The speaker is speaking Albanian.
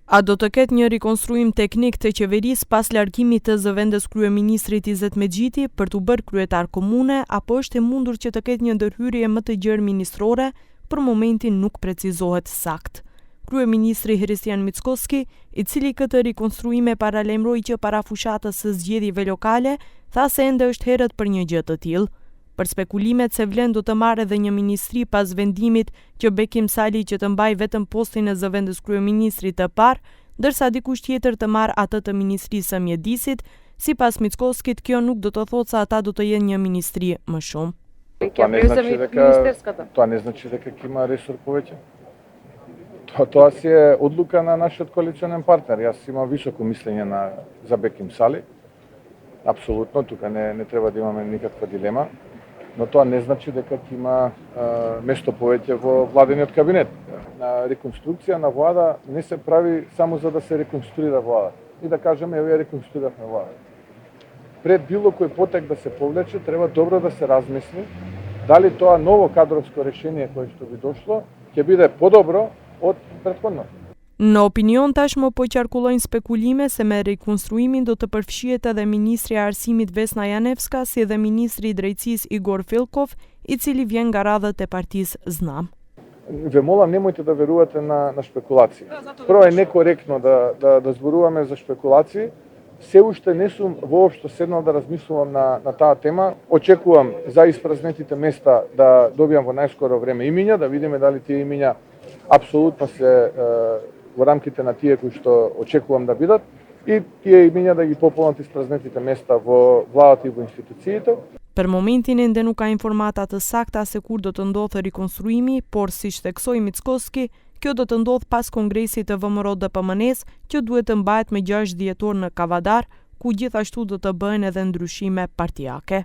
A do të ketë një rikonstruim teknik të qeverisë pas largimit të zëvendës kryeministrit Izet Mexhiti për t'u bërë kryetar komune, apo është e mundur që të ketë një ndërhyrje më të gjerë ministrore, për momentin nuk precizohet sakt. Kryeministri Hristijan Mickoski, i cili këtë rikonstruime paralajmëroi që para fushatës së zgjedhjeve lokale, tha se ende është herët për një gjë të tillë. Për spekulimet se vlen do të marrë edhe një ministri pas vendimit që Bekim Sali që të mbaj vetëm postin e zëvendës kryeministrit të parë, ndërsa dikush tjetër të marrë atë të ministrisë së mjedisit, sipas Mickoskit kjo nuk do të thotë se ata do të jenë një ministri më shumë. Това не значи дека ќе има ресор повеќе. Тоа си е одлука на нашиот коалиционен партнер. Јас имам високо мислење за Беким Сали. Апсолутно, тука не треба да имаме никаква дилема. Но тоа не значи дека ќе има место повеќе во владениот кабинет. Реконструкција на влада не се прави само за да се реконструира влада. И да кажеме, еве реконструиравме влада. Пред било кој потек да се повлече, треба добро да се размисли дали тоа ново кадровско решение кое што би дошло ќе биде подобро од претходното. Në opinion tashmë po qarkullojnë spekulime se me rikonstruimin do të përfshihet edhe ministri i Arsimit Vesna Janevska, si edhe ministri i Drejtësisë Igor Filkov, i cili vjen nga radhët e partisë Znam. Ве молам, немојте да верувате на шпекулации. Прво е некоректно да зборуваме за шпекулации. Се уште не сум воопшто седнал да размислувам на таа тема. Очекувам за испразнетите места да добијам во најскоро време имиња, да видиме дали тие имиња апсолутно се во рамките на тие кои што очекувам да бидат и тие имиња да ги пополнат испразнетите места во владата и во институциите. Për momentin ende nuk ka informata të sakta se kur do të ndodhë rikonstruimi, por siç theksoi Mickoski, kjo do të ndodhë pas kongresit të VMRO-DPMN-s, që duhet të mbahet me 6 dhjetor në Kavadar, ku gjithashtu do të bëhen edhe ndryshime partijake.